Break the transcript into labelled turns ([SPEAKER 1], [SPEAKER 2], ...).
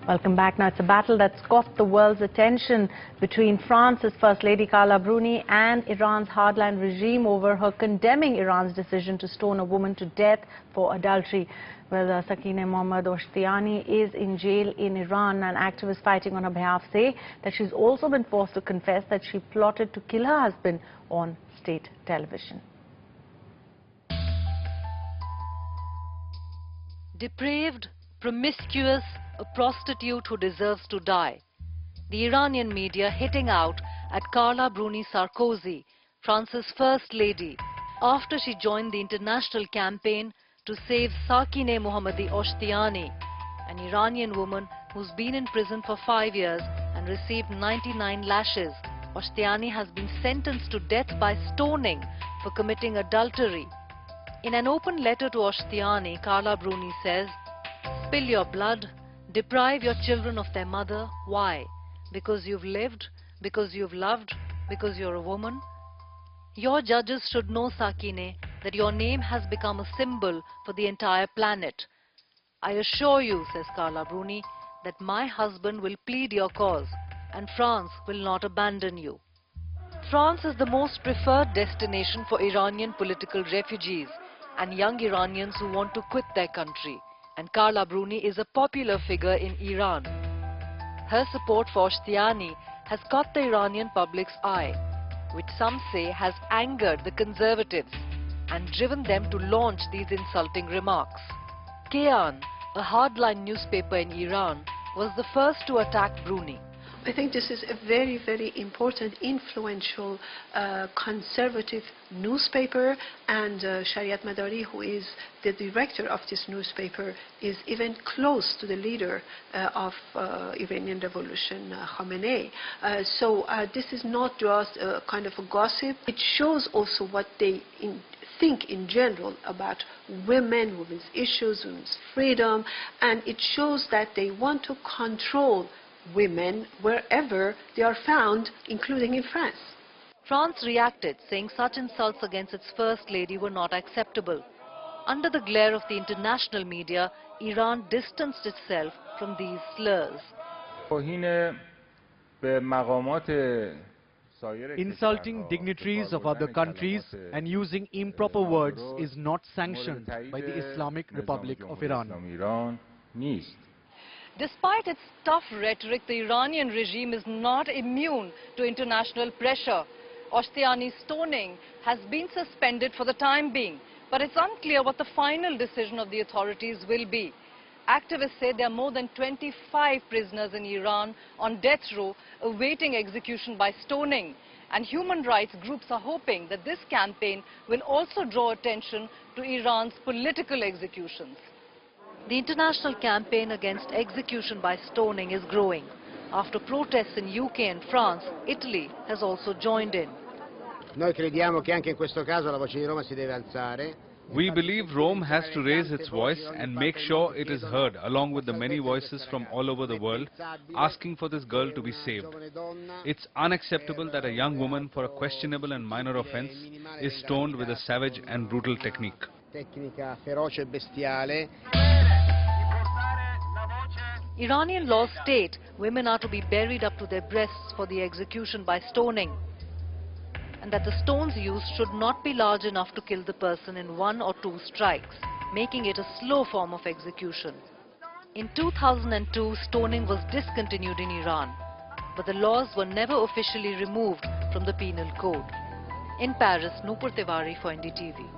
[SPEAKER 1] Welcome back. Now, it's a battle that's caught the world's attention between France's First Lady Carla Bruni and Iran's hardline regime over her condemning Iran's decision to stone a woman to death for adultery. Well, Sakineh Mohammedi Oshtiani is in jail in Iran, and activists fighting on her behalf say that she's also been forced to confess that she plotted to kill her husband on state television.
[SPEAKER 2] Depraved, promiscuous, a prostitute who deserves to die. The Iranian media hitting out at Carla Bruni Sarkozy, France's First Lady, after she joined the international campaign to save Sakineh Mohammedi Oshtiani, an Iranian woman who's been in prison for 5 years and received 99 lashes. Oshtiani has been sentenced to death by stoning for committing adultery. In an open letter to Oshtiani, Carla Bruni says, "Spill your blood, deprive your children of their mother. Why? Because you've lived, because you've loved, because you're a woman? Your judges should know, Sakineh, that your name has become a symbol for the entire planet. I assure you," says Carla Bruni, "that my husband will plead your cause and France will not abandon you." France is the most preferred destination for Iranian political refugees and young Iranians who want to quit their country. And Carla Bruni is a popular figure in Iran. Her support for Oshtiani has caught the Iranian public's eye, which some say has angered the conservatives and driven them to launch these insulting remarks. Qur'an, a hardline newspaper in Iran, was the first to attack Bruni.
[SPEAKER 3] I think this is a very, very important, influential, conservative newspaper, and Shariat Madari, who is the director of this newspaper, is even close to the leader of Iranian Revolution, Khamenei. So this is not just a kind of a gossip. It shows also what they think in general about women, women's issues, women's freedom, and it shows that they want to control women wherever they are found, including in France.
[SPEAKER 2] France reacted, saying such insults against its First Lady were not acceptable. Under the glare of the international media, Iran distanced itself from these slurs.
[SPEAKER 4] Insulting dignitaries of other countries and using improper words is not sanctioned by the Islamic Republic of Iran.
[SPEAKER 2] Despite its tough rhetoric, the Iranian regime is not immune to international pressure. Oshtiani's stoning has been suspended for the time being, but it's unclear what the final decision of the authorities will be. Activists say there are more than 25 prisoners in Iran on death row awaiting execution by stoning. And human rights groups are hoping that this campaign will also draw attention to Iran's political executions. The international campaign against execution by stoning is growing. After protests in UK and France, Italy has also joined in.
[SPEAKER 5] We believe Rome has to raise its voice and make sure it is heard, along with the many voices from all over the world asking for this girl to be saved. It's unacceptable that a young woman, for a questionable and minor offense, is stoned with a savage and brutal technique.
[SPEAKER 2] Iranian laws state women are to be buried up to their breasts for the execution by stoning, and that the stones used should not be large enough to kill the person in 1 or 2 strikes, making it a slow form of execution. In 2002, stoning was discontinued in Iran, but the laws were never officially removed from the penal code. In Paris, Nupur Tiwari for NDTV.